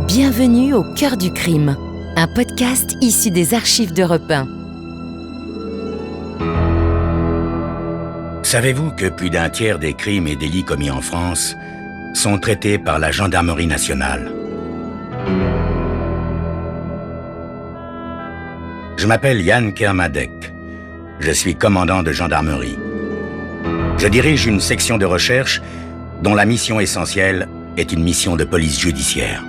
Bienvenue au cœur du crime, un podcast issu des archives d'Europe 1. Savez-vous que plus d'un tiers des crimes et délits commis en France sont traités par la gendarmerie nationale? Je m'appelle Yann Kermadec. Je suis commandant de gendarmerie. Je dirige une section de recherche dont la mission essentielle est une mission de police judiciaire.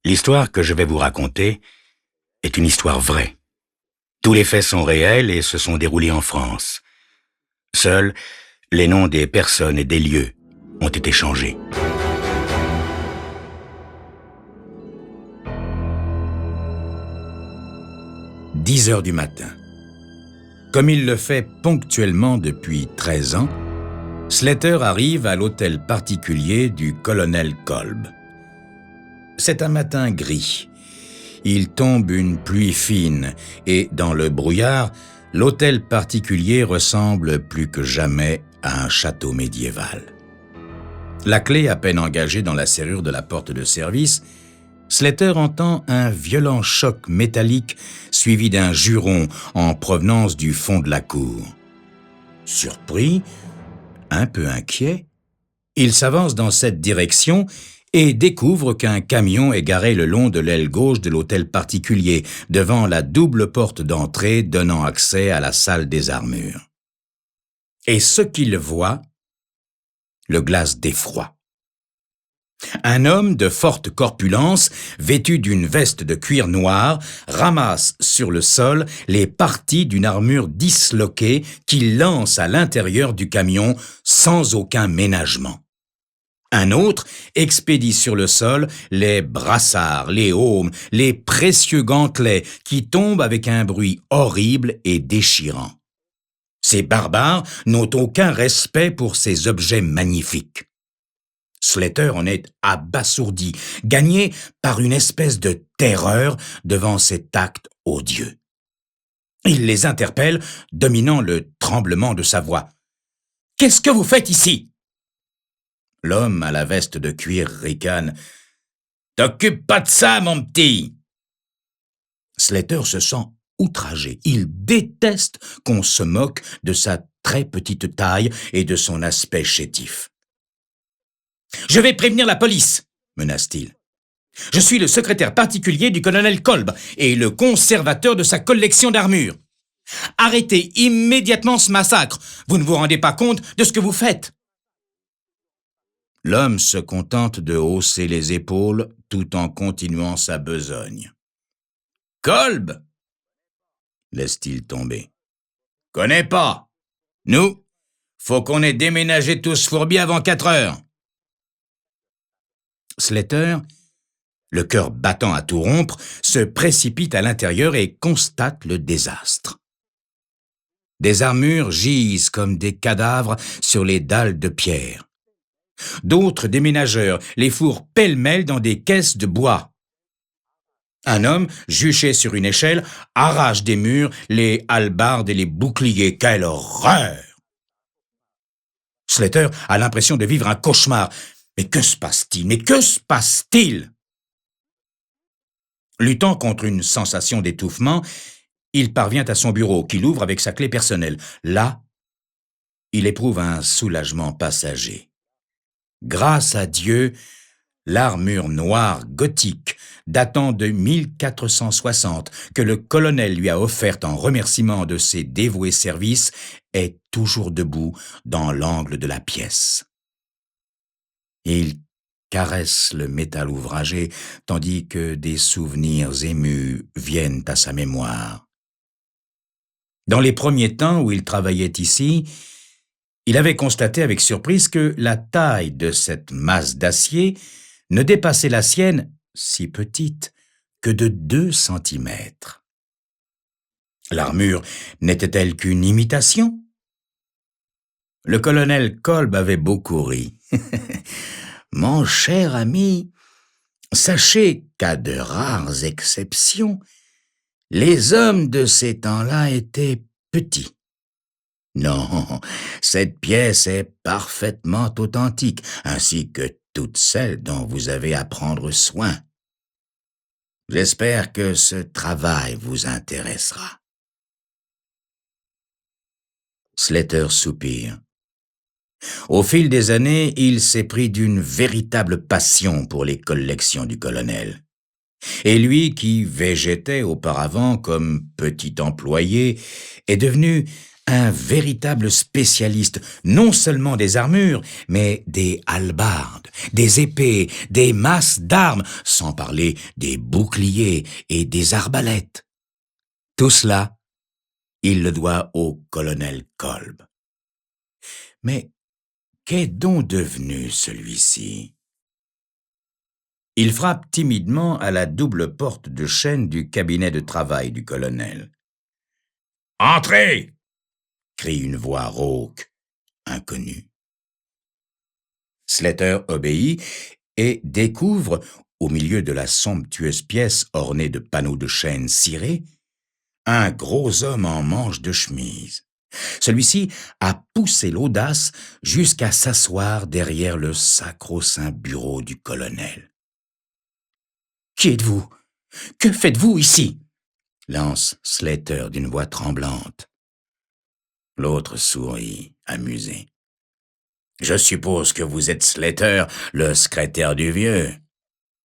L'histoire que je vais vous raconter est une histoire vraie. Tous les faits sont réels et se sont déroulés en France. Seuls, les noms des personnes et des lieux ont été changés. « 10h du matin. Comme il le fait ponctuellement depuis 13 ans, Slater arrive à l'hôtel particulier du colonel Kolb. C'est un matin gris. Il tombe une pluie fine et, dans le brouillard, l'hôtel particulier ressemble plus que jamais à un château médiéval. La clé à peine engagée dans la serrure de la porte de service, Slater entend un violent choc métallique suivi d'un juron en provenance du fond de la cour. Surpris, un peu inquiet, il s'avance dans cette direction et découvre qu'un camion est garé le long de l'aile gauche de l'hôtel particulier, devant la double porte d'entrée donnant accès à la salle des armures. Et ce qu'il voit le glace d'effroi. Un homme de forte corpulence, vêtu d'une veste de cuir noir, ramasse sur le sol les parties d'une armure disloquée qu'il lance à l'intérieur du camion sans aucun ménagement. Un autre expédie sur le sol les brassards, les aumes, les précieux gantelets qui tombent avec un bruit horrible et déchirant. Ces barbares n'ont aucun respect pour ces objets magnifiques. Slater en est abasourdi, gagné par une espèce de terreur devant cet acte odieux. Il les interpelle, dominant le tremblement de sa voix. « Qu'est-ce que vous faites ici ?» L'homme à la veste de cuir ricane. « T'occupe pas de ça, mon petit !» Slater se sent outragé. Il déteste qu'on se moque de sa très petite taille et de son aspect chétif. « Je vais prévenir la police !» menace-t-il. « Je suis le secrétaire particulier du colonel Kolb et le conservateur de sa collection d'armures. Arrêtez immédiatement ce massacre. Vous ne vous rendez pas compte de ce que vous faites. » L'homme se contente de hausser les épaules tout en continuant sa besogne. « Kolb !» laisse-t-il tomber. « Connais pas. Nous, faut qu'on ait déménagé tout ce fourbi avant 4 heures. » Slater, le cœur battant à tout rompre, se précipite à l'intérieur et constate le désastre. Des armures gisent comme des cadavres sur les dalles de pierre. D'autres déménageurs les fourrent pêle-mêle dans des caisses de bois. Un homme, juché sur une échelle, arrache des murs les hallebardes et les boucliers. Quelle horreur! Slater a l'impression de vivre un cauchemar. Mais que se passe-t-il? Mais que se passe-t-il? Luttant contre une sensation d'étouffement, il parvient à son bureau, qu'il ouvre avec sa clé personnelle. Là, il éprouve un soulagement passager. Grâce à Dieu, l'armure noire gothique datant de 1460 que le colonel lui a offerte en remerciement de ses dévoués services est toujours debout dans l'angle de la pièce. Il caresse le métal ouvragé tandis que des souvenirs émus viennent à sa mémoire. Dans les premiers temps où il travaillait ici, il avait constaté avec surprise que la taille de cette masse d'acier ne dépassait la sienne, si petite, que de 2 centimètres. L'armure n'était-elle qu'une imitation? Le colonel Kolb avait beaucoup ri. « Mon cher ami, sachez qu'à de rares exceptions, les hommes de ces temps-là étaient petit. Non, cette pièce est parfaitement authentique, ainsi que toutes celles dont vous avez à prendre soin. J'espère que ce travail vous intéressera. Slater soupire. Au fil des années, il s'est pris d'une véritable passion pour les collections du colonel. Et lui, qui végétait auparavant comme petit employé, est devenu un véritable spécialiste, non seulement des armures, mais des hallebardes, des épées, des masses d'armes, sans parler des boucliers et des arbalètes. Tout cela, il le doit au colonel Kolb. Mais qu'est donc devenu celui-ci? Il frappe timidement à la double porte de chêne du cabinet de travail du colonel. « Entrez !» crie une voix rauque, inconnue. Slater obéit et découvre, au milieu de la somptueuse pièce ornée de panneaux de chêne cirés, un gros homme en manches de chemise. Celui-ci a poussé l'audace jusqu'à s'asseoir derrière le sacro-saint bureau du colonel. « Qui êtes-vous? Que faites-vous ici ?» lance Slater d'une voix tremblante. L'autre sourit, amusé. « Je suppose que vous êtes Slater, le secrétaire du vieux.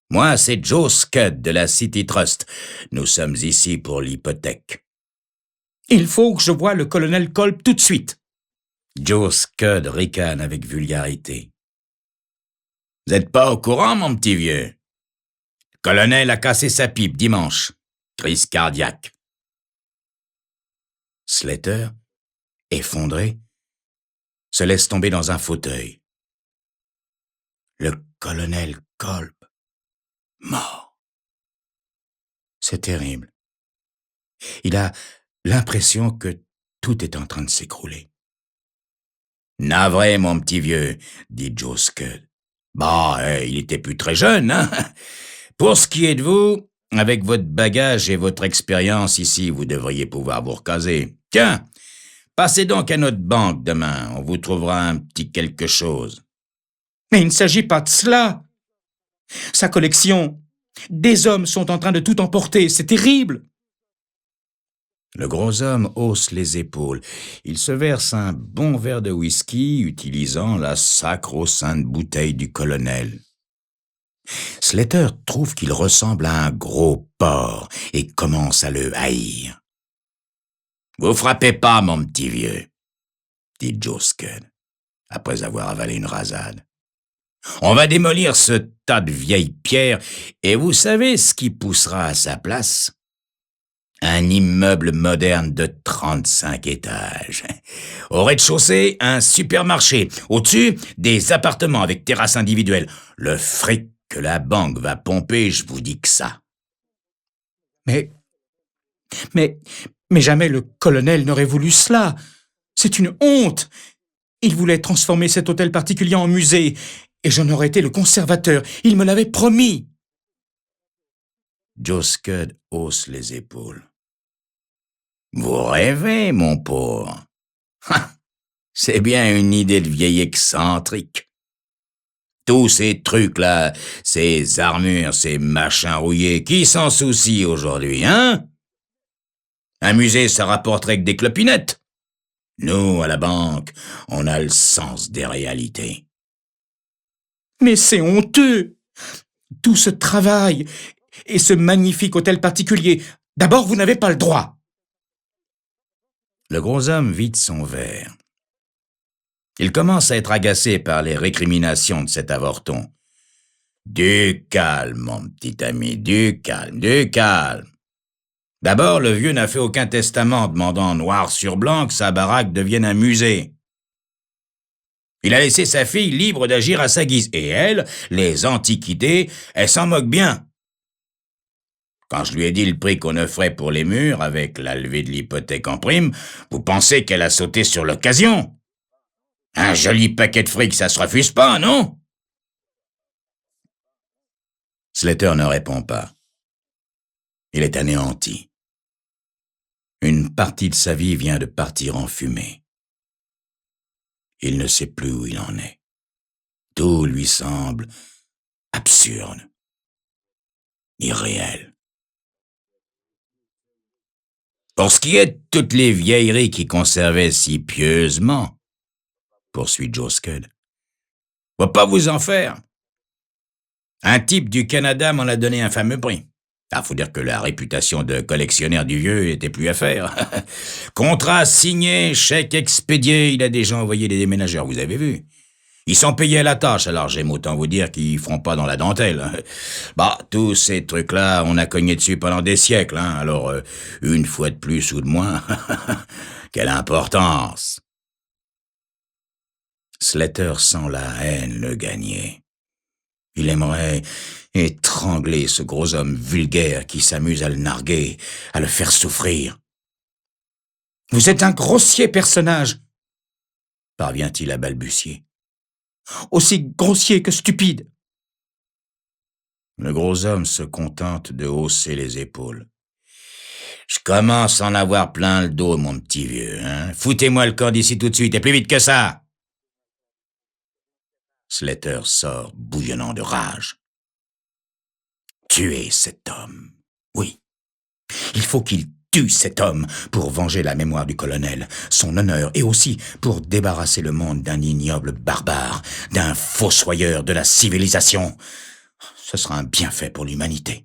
Moi, c'est Joe Scud de la City Trust. Nous sommes ici pour l'hypothèque. »« Il faut que je voie le colonel Kolb tout de suite. » Joe Scud ricane avec vulgarité. « Vous n'êtes pas au courant, mon petit vieux? Le colonel a cassé sa pipe dimanche. Crise cardiaque. » Slater, effondré, se laisse tomber dans un fauteuil. Le colonel Kolb, mort. C'est terrible. Il a l'impression que tout est en train de s'écrouler. « Navré, mon petit vieux, » dit Joe Scud. « Bah, il était plus très jeune, hein? Pour ce qui est de vous, avec votre bagage et votre expérience ici, vous devriez pouvoir vous recaser. Tiens, passez donc à notre banque demain, on vous trouvera un petit quelque chose. » « Mais il ne s'agit pas de cela. Sa collection, des hommes sont en train de tout emporter, c'est terrible. » Le gros homme hausse les épaules. Il se verse un bon verre de whisky utilisant la sacro-sainte bouteille du colonel. Slater trouve qu'il ressemble à un gros porc et commence à le haïr. « Vous frappez pas, mon petit vieux, » dit Joe Scud, après avoir avalé une rasade. « On va démolir ce tas de vieilles pierres et vous savez ce qui poussera à sa place? Un immeuble moderne de 35 étages. Au rez-de-chaussée, un supermarché. Au-dessus, des appartements avec terrasse individuelle. Le fric que la banque va pomper, je vous dis que ça. » Mais jamais le colonel n'aurait voulu cela. C'est une honte. Il voulait transformer cet hôtel particulier en musée, et j'en aurais été le conservateur. Il me l'avait promis. Joe Scud hausse les épaules. « Vous rêvez, mon pauvre. C'est bien une idée de vieil excentrique. Tous ces trucs-là, ces armures, ces machins rouillés, qui s'en soucie aujourd'hui, hein? Un musée, ça rapporterait que des clopinettes. Nous, à la banque, on a le sens des réalités. » « Mais c'est honteux. Tout ce travail et ce magnifique hôtel particulier. D'abord, vous n'avez pas le droit. » Le gros homme vide son verre. Il commence à être agacé par les récriminations de cet avorton. « Du calme, mon petit ami, du calme, du calme. D'abord, le vieux n'a fait aucun testament demandant noir sur blanc que sa baraque devienne un musée. Il a laissé sa fille libre d'agir à sa guise, et elle, les antiquités, elle s'en moque bien. Quand je lui ai dit le prix qu'on offrait pour les murs, avec la levée de l'hypothèque en prime, vous pensez qu'elle a sauté sur l'occasion? Un joli paquet de fric, ça se refuse pas, non? » Slater ne répond pas. Il est anéanti. Une grande partie de sa vie vient de partir en fumée. Il ne sait plus où il en est. Tout lui semble absurde, irréel. Pour ce qui est de toutes les vieilleries qu'il conservait si pieusement, poursuit Joe Scud, faut pas vous en faire. Un type du Canada m'en a donné un fameux prix. Faut dire que la réputation de collectionneur du vieux était plus à faire. Contrat signé, chèque expédié, il a déjà envoyé des déménageurs, vous avez vu. Ils sont payés à la tâche, alors j'aime autant vous dire qu'ils feront pas dans la dentelle. Tous ces trucs-là, on a cogné dessus pendant des siècles, alors une fois de plus ou de moins, quelle importance. Slater sent la haine le gagner. Il aimerait étrangler ce gros homme vulgaire qui s'amuse à le narguer, à le faire souffrir. « Vous êtes un grossier personnage !» parvient-il à balbutier. « Aussi grossier que stupide !» Le gros homme se contente de hausser les épaules. « Je commence à en avoir plein le dos, mon petit vieux. Foutez-moi le camp d'ici tout de suite, et plus vite que ça !» Slater sort bouillonnant de rage. Tuer cet homme. Oui. Il faut qu'il tue cet homme pour venger la mémoire du colonel, son honneur et aussi pour débarrasser le monde d'un ignoble barbare, d'un fossoyeur de la civilisation. Ce sera un bienfait pour l'humanité.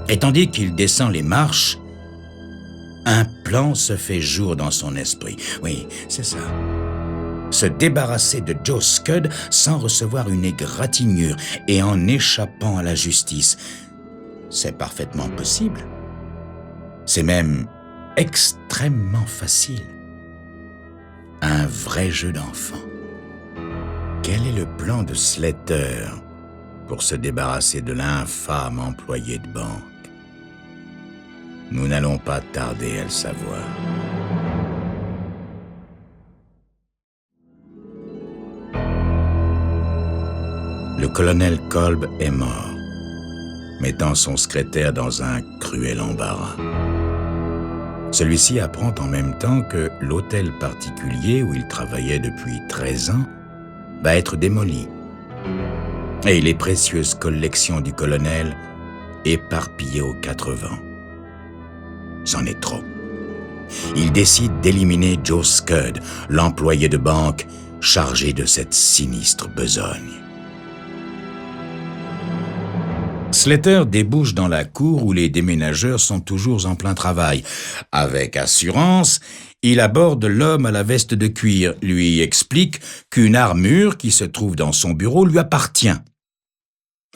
Et tandis qu'il descend les marches, un plan se fait jour dans son esprit. Oui, c'est ça. Se débarrasser de Joe Scud sans recevoir une égratignure et en échappant à la justice. C'est parfaitement possible. C'est même extrêmement facile. Un vrai jeu d'enfant. Quel est le plan de Slater pour se débarrasser de l'infâme employé de banque? Nous n'allons pas tarder à le savoir. Le colonel Kolb est mort, mettant son secrétaire dans un cruel embarras. Celui-ci apprend en même temps que l'hôtel particulier où il travaillait depuis 13 ans va être démoli et les précieuses collections du colonel éparpillées aux 4 vents. C'en est trop. Il décide d'éliminer Joe Scud, l'employé de banque chargé de cette sinistre besogne. Slater débouche dans la cour où les déménageurs sont toujours en plein travail. Avec assurance, il aborde l'homme à la veste de cuir, lui explique qu'une armure qui se trouve dans son bureau lui appartient.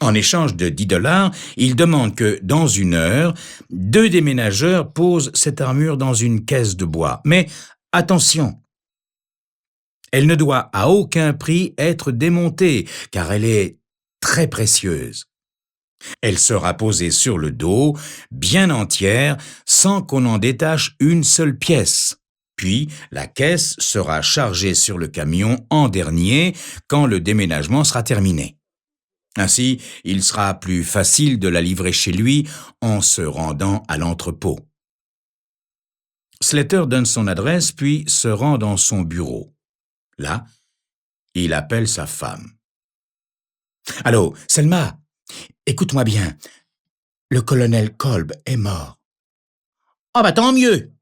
En échange de $10, il demande que, dans 1 heure, 2 déménageurs posent cette armure dans une caisse de bois. Mais attention, elle ne doit à aucun prix être démontée, car elle est très précieuse. Elle sera posée sur le dos, bien entière, sans qu'on en détache une seule pièce. Puis, la caisse sera chargée sur le camion en dernier, quand le déménagement sera terminé. Ainsi, il sera plus facile de la livrer chez lui en se rendant à l'entrepôt. Slater donne son adresse, puis se rend dans son bureau. Là, il appelle sa femme. « Allô, Selma ? Écoute-moi bien, le colonel Kolb est mort. »« Tant mieux !»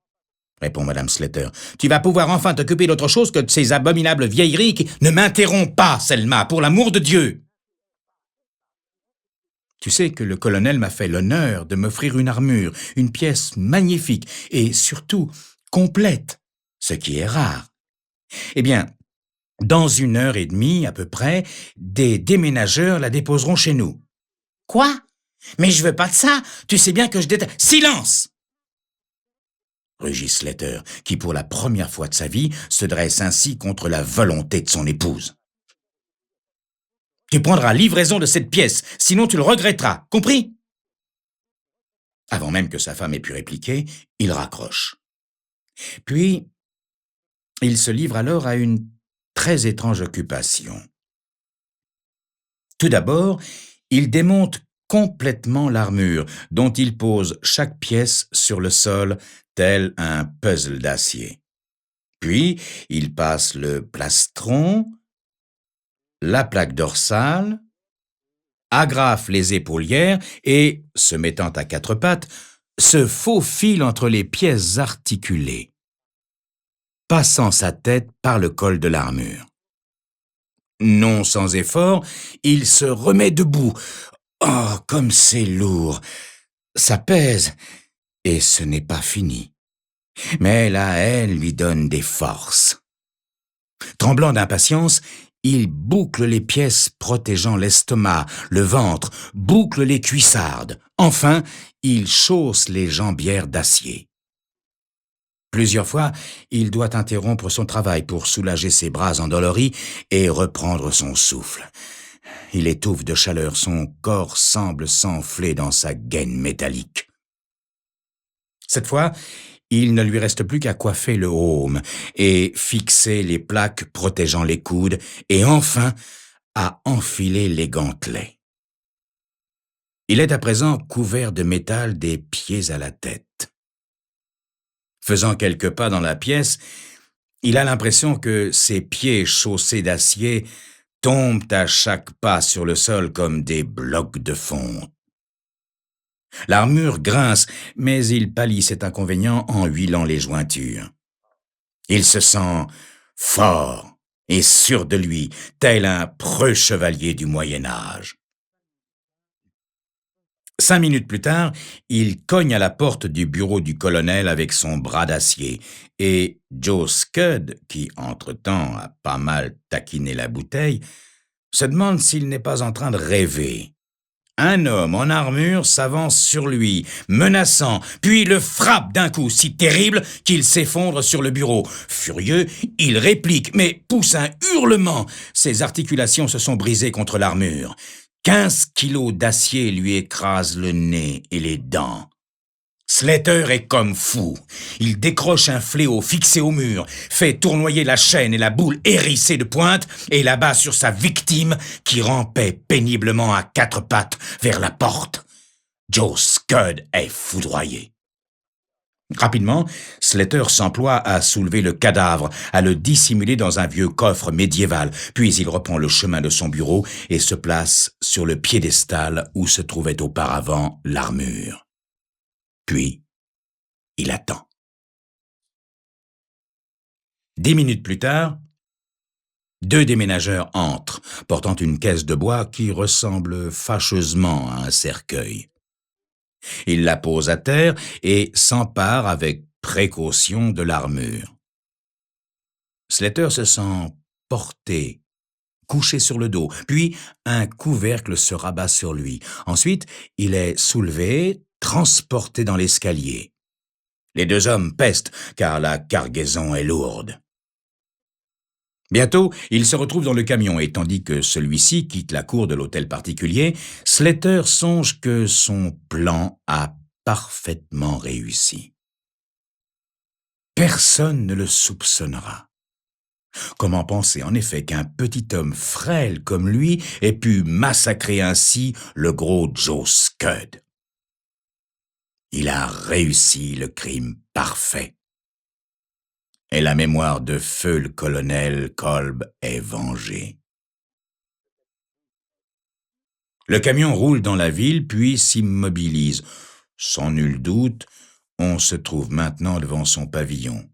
répond Madame Slater. « Tu vas pouvoir enfin t'occuper d'autre chose que de ces abominables vieilleries qui... »« Ne m'interromps pas, Selma, pour l'amour de Dieu !»« Tu sais que le colonel m'a fait l'honneur de m'offrir une armure, une pièce magnifique et surtout complète, ce qui est rare. Eh bien, dans 1 heure et demie à peu près, des déménageurs la déposeront chez nous. » « Quoi? Mais je veux pas de ça. Tu sais bien que je déteste... »« Silence !» rugit Slater, qui pour la première fois de sa vie se dresse ainsi contre la volonté de son épouse. « Tu prendras livraison de cette pièce, sinon tu le regretteras, compris ?» Avant même que sa femme ait pu répliquer, il raccroche. Puis, il se livre alors à une très étrange occupation. Tout d'abord, il démonte complètement l'armure, dont il pose chaque pièce sur le sol tel un puzzle d'acier. Puis, il passe le plastron, la plaque dorsale, agrafe les épaulières et, se mettant à quatre pattes, se faufile entre les pièces articulées, passant sa tête par le col de l'armure. Non sans effort, il se remet debout. Oh, comme c'est lourd! Ça pèse, et ce n'est pas fini. Mais la haine lui donne des forces. Tremblant d'impatience, il boucle les pièces protégeant l'estomac, le ventre, boucle les cuissardes. Enfin, il chausse les jambières d'acier. Plusieurs fois, il doit interrompre son travail pour soulager ses bras endoloris et reprendre son souffle. Il étouffe de chaleur, son corps semble s'enfler dans sa gaine métallique. Cette fois, il ne lui reste plus qu'à coiffer le heaume et fixer les plaques protégeant les coudes et enfin à enfiler les gantelets. Il est à présent couvert de métal des pieds à la tête. Faisant quelques pas dans la pièce, il a l'impression que ses pieds chaussés d'acier tombent à chaque pas sur le sol comme des blocs de fonte. L'armure grince, mais il pallie cet inconvénient en huilant les jointures. Il se sent fort et sûr de lui, tel un preux chevalier du Moyen-Âge. 5 minutes plus tard, il cogne à la porte du bureau du colonel avec son bras d'acier, et Joe Scud, qui entre-temps a pas mal taquiné la bouteille, se demande s'il n'est pas en train de rêver. Un homme en armure s'avance sur lui, menaçant, puis le frappe d'un coup si terrible qu'il s'effondre sur le bureau. Furieux, il réplique, mais pousse un hurlement. Ses articulations se sont brisées contre l'armure. 15 kilos d'acier lui écrasent le nez et les dents. Slater est comme fou. Il décroche un fléau fixé au mur, fait tournoyer la chaîne et la boule hérissée de pointe et l'abat sur sa victime qui rampait péniblement à quatre pattes vers la porte. Joe Scud est foudroyé. Rapidement, Slater s'emploie à soulever le cadavre, à le dissimuler dans un vieux coffre médiéval, puis il reprend le chemin de son bureau et se place sur le piédestal où se trouvait auparavant l'armure. Puis, il attend. 10 minutes plus tard, 2 déménageurs entrent, portant une caisse de bois qui ressemble fâcheusement à un cercueil. Ils la posent à terre et s'emparent avec précaution de l'armure. Slater se sent porté, couché sur le dos, puis un couvercle se rabat sur lui. Ensuite, il est soulevé, transporté dans l'escalier. Les 2 hommes pestent, car la cargaison est lourde. Bientôt, il se retrouve dans le camion et tandis que celui-ci quitte la cour de l'hôtel particulier, Slater songe que son plan a parfaitement réussi. Personne ne le soupçonnera. Comment penser en effet qu'un petit homme frêle comme lui ait pu massacrer ainsi le gros Joe Scud? Il a réussi le crime parfait. Et la mémoire de feu le colonel Kolb est vengée. Le camion roule dans la ville puis s'immobilise. Sans nul doute, on se trouve maintenant devant son pavillon.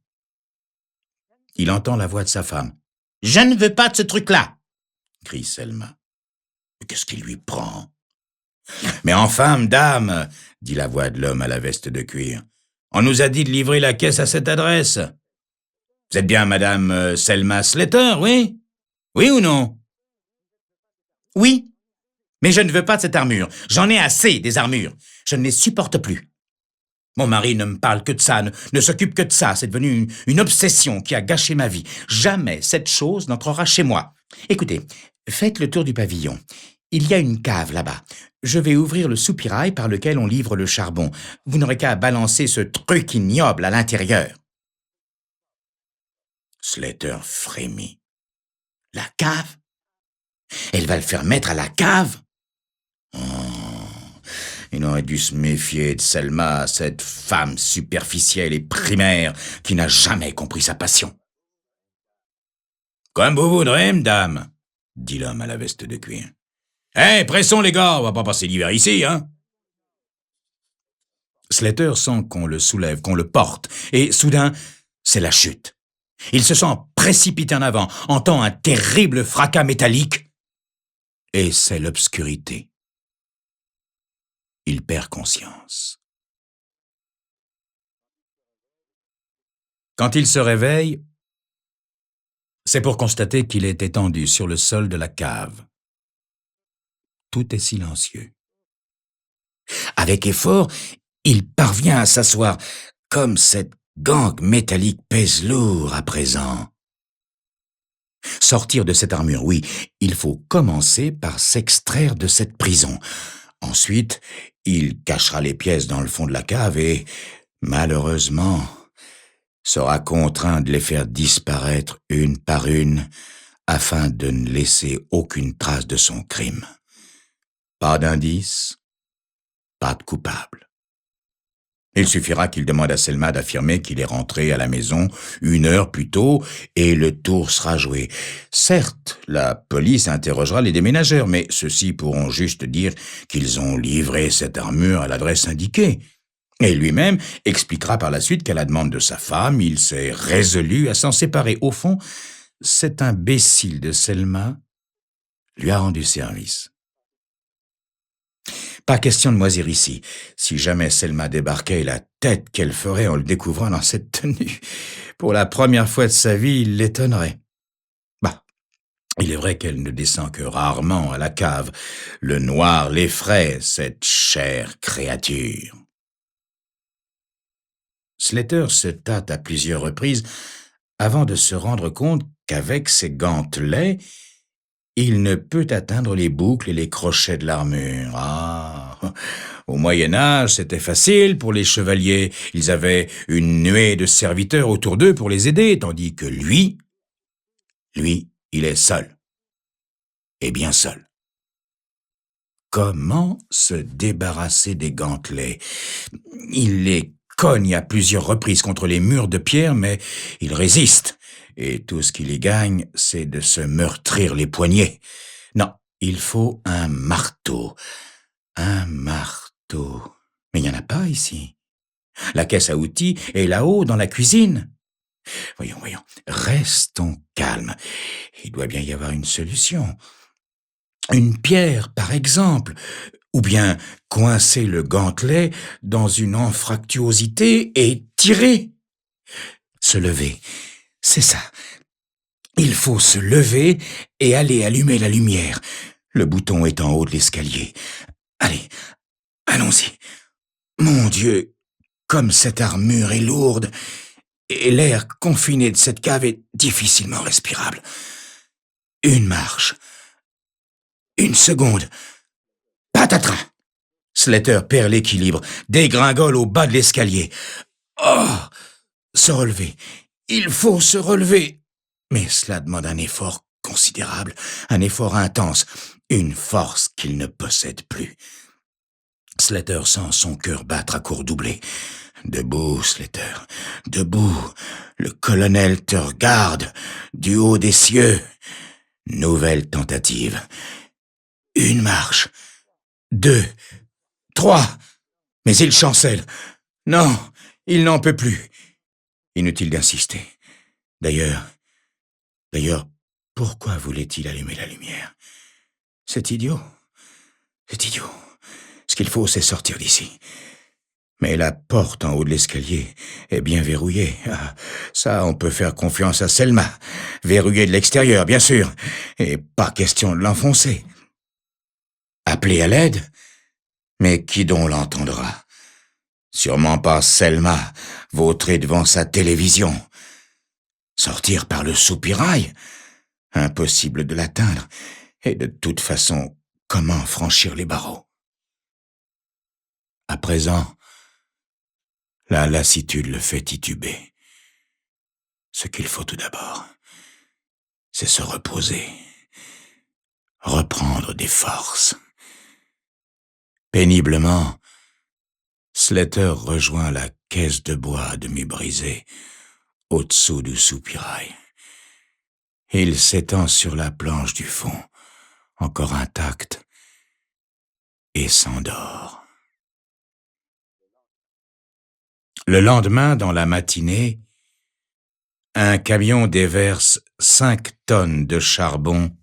Il entend la voix de sa femme. « Je ne veux pas de ce truc-là !» crie Selma. « Qu'est-ce qui lui prend ?»« Mais enfin, madame !» dit la voix de l'homme à la veste de cuir. « On nous a dit de livrer la caisse à cette adresse. » Vous êtes bien madame Selma Slater, oui? Oui ou non? Oui, mais je ne veux pas de cette armure. J'en ai assez des armures. Je ne les supporte plus. Mon mari ne me parle que de ça, ne s'occupe que de ça. C'est devenu une obsession qui a gâché ma vie. Jamais cette chose n'entrera chez moi. Écoutez, faites le tour du pavillon. Il y a une cave là-bas. Je vais ouvrir le soupirail par lequel on livre le charbon. Vous n'aurez qu'à balancer ce truc ignoble à l'intérieur. Slater frémit. La cave? Elle va le faire mettre à la cave? Oh, Il aurait dû se méfier de Selma, cette femme superficielle et primaire qui n'a jamais compris sa passion. « Comme vous voudrez, madame, » dit l'homme à la veste de cuir. « Hé, pressons les gars, on va pas passer l'hiver ici, hein ?» Slater sent qu'on le soulève, qu'on le porte, et soudain, c'est la chute. Il se sent précipité en avant, entend un terrible fracas métallique, et c'est l'obscurité. Il perd conscience. Quand il se réveille, c'est pour constater qu'il est étendu sur le sol de la cave. Tout est silencieux. Avec effort, il parvient à s'asseoir, comme cette gangue métallique pèse lourd à présent. Sortir de cette armure, oui, il faut commencer par s'extraire de cette prison. Ensuite, il cachera les pièces dans le fond de la cave et, malheureusement, sera contraint de les faire disparaître une par une afin de ne laisser aucune trace de son crime. Pas d'indice, pas de coupable. Il suffira qu'il demande à Selma d'affirmer qu'il est rentré à la maison 1 heure plus tôt et le tour sera joué. Certes, la police interrogera les déménageurs, mais ceux-ci pourront juste dire qu'ils ont livré cette armure à l'adresse indiquée. Et lui-même expliquera par la suite qu'à la demande de sa femme, il s'est résolu à s'en séparer. Au fond, cet imbécile de Selma lui a rendu service. Pas question de moisir ici. Si jamais Selma débarquait, la tête qu'elle ferait en le découvrant dans cette tenue, pour la première fois de sa vie, il l'étonnerait. Bah, il est vrai qu'elle ne descend que rarement à la cave. Le noir l'effraie, cette chère créature. Slater se tâte à plusieurs reprises avant de se rendre compte qu'avec ses gantelets, il ne peut atteindre les boucles et les crochets de l'armure. Ah, au Moyen-Âge, c'était facile pour les chevaliers. Ils avaient une nuée de serviteurs autour d'eux pour les aider, tandis que lui, il est seul. Et bien seul. Comment se débarrasser des gantelets? Il les cogne à plusieurs reprises contre les murs de pierre, mais il résiste. Et tout ce qu'il y gagne, c'est de se meurtrir les poignets. Non, il faut un marteau. Un marteau. Mais il n'y en a pas ici. La caisse à outils est là-haut, dans la cuisine. Voyons. Restons calmes. Il doit bien y avoir une solution. Une pierre, par exemple. Ou bien coincer le gantelet dans une anfractuosité et tirer. Se lever. C'est ça. Il faut se lever et aller allumer la lumière. Le bouton est en haut de l'escalier. Allez, allons-y. Mon Dieu, comme cette armure est lourde, et l'air confiné de cette cave est difficilement respirable. Une marche. 1 seconde. Patatras! Slater perd l'équilibre, dégringole au bas de l'escalier. Oh! Se relever. Il faut se relever. Mais cela demande un effort considérable, un effort intense, une force qu'il ne possède plus. Slater sent son cœur battre à court doublé. Debout, Slater, debout. Le colonel te regarde du haut des cieux. Nouvelle tentative. 1 marche. 2, 3. Mais il chancelle. Non, il n'en peut plus. Inutile d'insister. D'ailleurs, pourquoi voulait-il allumer la lumière? C'est idiot. Ce qu'il faut, c'est sortir d'ici. Mais la porte en haut de l'escalier est bien verrouillée. Ah, ça, on peut faire confiance à Selma. Verrouillée de l'extérieur, bien sûr. Et pas question de l'enfoncer. Appeler à l'aide? Mais qui donc l'entendra? Sûrement pas Selma, vautrée devant sa télévision. Sortir par le soupirail? Impossible de l'atteindre. Et de toute façon, comment franchir les barreaux? À présent, la lassitude le fait tituber. Ce qu'il faut tout d'abord, c'est se reposer, reprendre des forces. Péniblement, Slater rejoint la caisse de bois à demi brisée, au-dessous du soupirail. Il s'étend sur la planche du fond, encore intacte, et s'endort. Le lendemain, dans la matinée, un camion déverse 5 tonnes de charbon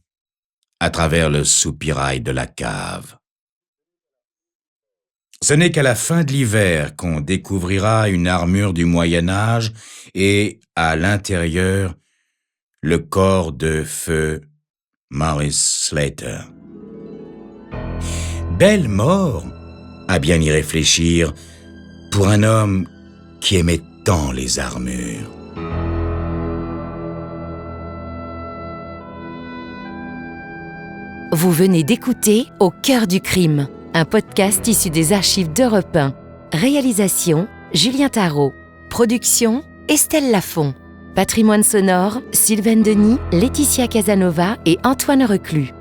à travers le soupirail de la cave. Ce n'est qu'à la fin de l'hiver qu'on découvrira une armure du Moyen-Âge et, à l'intérieur, le corps de feu Maurice Slater. Belle mort, à bien y réfléchir, pour un homme qui aimait tant les armures. Vous venez d'écouter Au cœur du crime, un podcast issu des archives d'Europe 1. Réalisation, Julien Tarot. Production, Estelle Lafont. Patrimoine sonore, Sylvaine Denis, Laetitia Casanova et Antoine Reclus.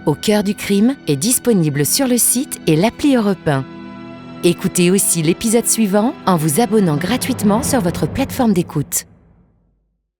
Au cœur du crime est disponible sur le site et l'appli Europe 1. Écoutez aussi l'épisode suivant en vous abonnant gratuitement sur votre plateforme d'écoute.